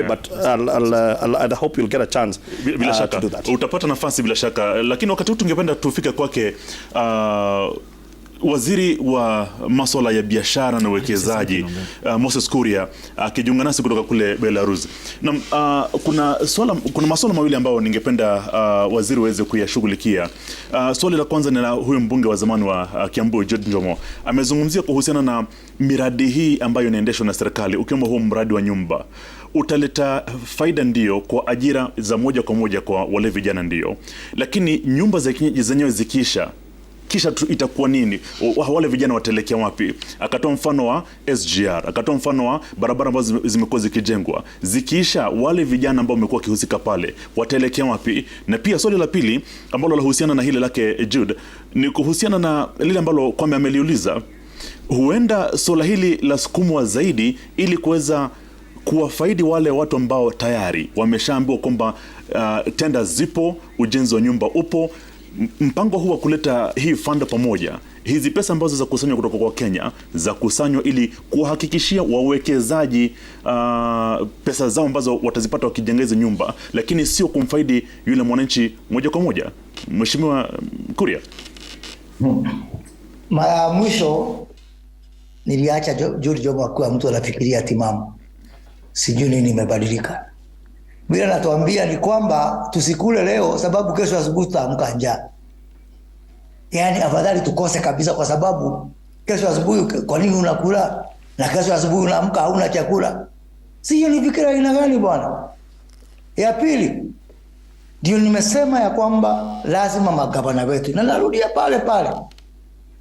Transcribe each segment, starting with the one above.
But I hope you'll get a chance bila shaka to do that. Utapata nafasi bila shaka, lakini wakati huu tungependa tufike kwake waziri wa masuala ya biashara na uwekezaji Moses Kuria akijiunga nasi kutoka kule Belarus. Na kuna masuala mawili ambayo ningependa waziri waweze kuyashughulikia. Swali la kwanza ni la huyu mbunge wa zamani wa Kiambu Jude Njomo. Amezungumzia kuhusiana na miradi hii ambayo inaendeshwa na serikali, ukiwemo huu mradi wa nyumba. Utaleta faida ndio kwa ajira za moja kwa moja kwa wale vijana ndio, lakini nyumba za kienyeji zenyewe zikisha kisha itakuwa nini? Wale vijana watelekea wapi? Akatoa mfano wa SGR, akatoa mfano wa barabara ambazo zimekuwa zikijengwa. Zikiisha, wale vijana ambao wamekuwa kihusika pale watelekea wapi? Na pia swali la pili ambalo lahusiana na hili lake Jude ni kuhusiana na lile ambalo Kwame ameliuliza. Huenda swala hili la sukumwa zaidi ili kuweza kuwafaidi wale watu ambao tayari wameshaambiwa kwamba tenda zipo, ujenzi wa nyumba upo. Mpango huu wa kuleta hii fund pamoja, hizi pesa ambazo za kusanywa kutoka kwa Kenya za kusanywa ili kuhakikishia wawekezaji pesa zao ambazo watazipata wakijenga hizo nyumba, lakini sio kumfaidi yule mwananchi moja kwa moja. Mheshimiwa Kuria. Mara mwisho niliacha Jude Njomo akiwa mtu anafikiria timamu. Sijui nini imebadilika. Bila natuambia ni kwamba tusikule leo sababu kesho asubuhi tutaamka njaa. Yaani afadhali tukose kabisa, kwa sababu kesho asubuhi kwa nini unakula na kesho asubuhi unaamka hauna chakula? Sio ni fikira ina gani bwana? Ya pili ndio nimesema ya kwamba lazima magavana wetu, na narudia pale pale,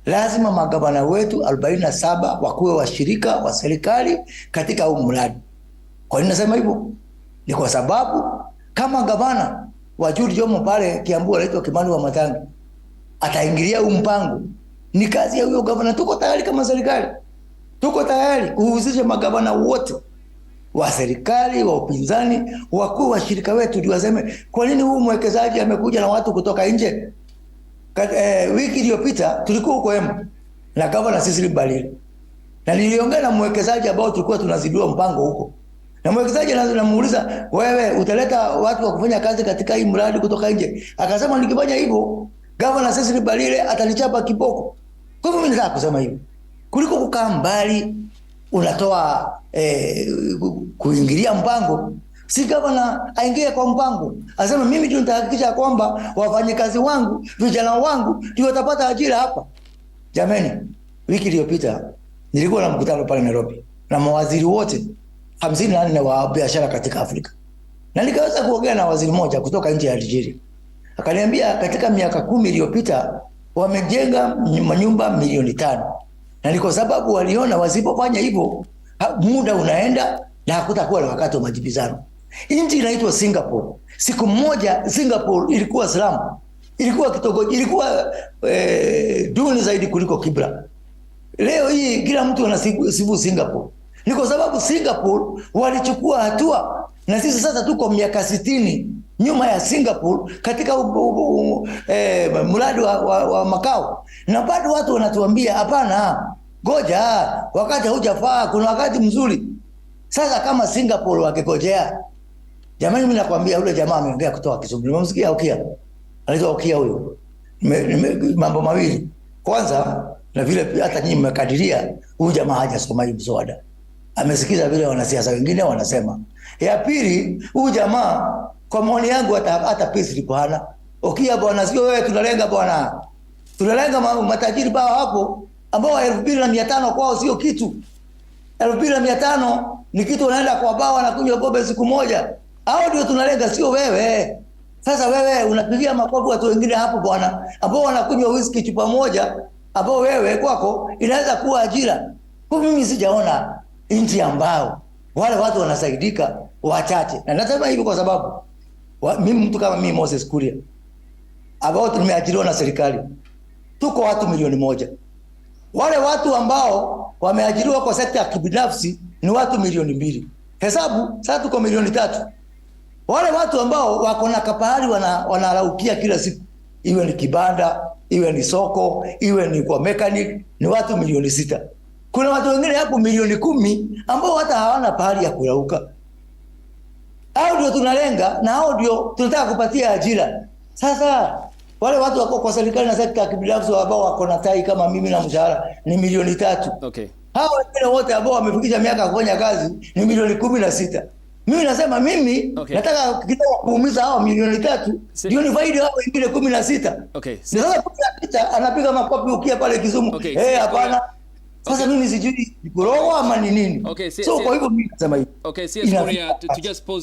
lazima magavana wetu 47 wakuwe washirika wa serikali katika huu mradi. Kwa nini nasema hivyo? Ni kwa sababu kama gavana wa Jude Njomo pale Kiambu anaitwa Kimani Wamatangi ataingilia huu mpango, ni kazi ya huyo gavana. Tuko tayari kama serikali, tuko tayari kuhusisha magavana wote wa serikali, wa upinzani, wakuu wa shirika wetu, ndio waseme kwa nini huu mwekezaji amekuja na watu kutoka nje. Wiki iliyopita tulikuwa huko Embu na gavana Cecily Mbarire, na niliongea na mwekezaji ambao tulikuwa tunazindua mpango huko. Na mwekezaji anamuuliza, wewe utaleta watu wa kufanya kazi katika hii mradi kutoka nje? Akasema nikifanya hivyo gavana Cecily Mbarire atanichapa kiboko. Kwa hivyo mimi nataka kusema hivyo, kuliko kukaa mbali unatoa kuingilia mpango, si gavana aingie kwa mpango, asema mimi tu nitahakikisha kwamba wafanyakazi wangu, vijana wangu ndio watapata ajira hapa. Jamani, wiki iliyopita nilikuwa na mkutano pale Nairobi na mawaziri wote 54 wa biashara katika Afrika. Na nikaweza kuongea na waziri mmoja kutoka nje ya Algeria. Akaniambia katika miaka 10 iliyopita wamejenga manyumba milioni 5. Na ni kwa sababu waliona wasipofanya hivyo muda unaenda na hakutakuwa na wakati wa majibizano. Nchi inaitwa Singapore. Siku moja Singapore ilikuwa slum. Ilikuwa kitongoji, ilikuwa duni zaidi kuliko Kibra. Leo hii kila mtu anasifu Singapore. Ni kwa sababu Singapore walichukua hatua, na sisi sasa tuko miaka 60 nyuma ya Singapore katika mradi wa makao. Na bado watu wanatuambia hapana, ngoja wakati hujafaa, kuna wakati mzuri. Sasa kama Singapore wakigojea, jamani, mimi nakwambia yule jamaa ameongea kutoka Kisumu. Nimemsikia Okia. Anaitwa Okia huyo. Mambo mawili. Kwanza, na vile hata nyinyi mmekadiria huyu jamaa hajasoma hii mswada. Amesikiza vile wanasiasa wengine wanasema. Ya pili, huyu jamaa kwa maoni yangu hata pesa lipo hana. Okia bwana, sio wewe tunalenga bwana. Tunalenga matajiri bao hapo ambao 2500 kwao sio kitu. 2500 ni kitu, unaenda kwa bao na kunywa pombe siku moja. Hao ndio tunalenga, sio wewe. Sasa wewe unapigia makofi watu wengine hapo bwana ambao wanakunywa whisky chupa moja, ambao wewe kwako inaweza kuwa ajira. Kwa mimi sijaona nchi ambao wale watu wanasaidika wachache. Na nasema hivi kwa sababu mimi mtu kama mimi Moses Kuria ambao tumeajiriwa na serikali, tuko watu milioni 1. Wale watu ambao wameajiriwa kwa sekta ya kibinafsi ni watu milioni 2. Hesabu sasa tuko milioni 3. Wale watu ambao wako na kapahali wanaraukia kila siku, iwe ni kibanda, iwe ni soko, iwe ni kwa mechanic, ni watu milioni 6. Kuna watu wengine hapo milioni 10 ambao hata hawana pahali ya kurauka. ndio tunalenga na hao ndio tunataka kupatia ajira. Sasa wale watu wako kwa serikali na sekta ya kibinafsi ambao wako na tai kama mimi na mshahara ni milioni 3. Okay. Hao wengine wote ambao wamefikisha miaka ya kufanya kazi ni milioni 16. Mimi nasema mimi nataka kidogo kuumiza hao milioni 3 ndio ni faida hao wengine 16. Okay. Sasa 16 anapiga makopi ukia pale Kisumu. Hapana. Sasa mimi sijui ni kuroho ama ni nini. Okay, So kwa hivyo mimi nasema hivi. Okay, CS Kuria, to just pause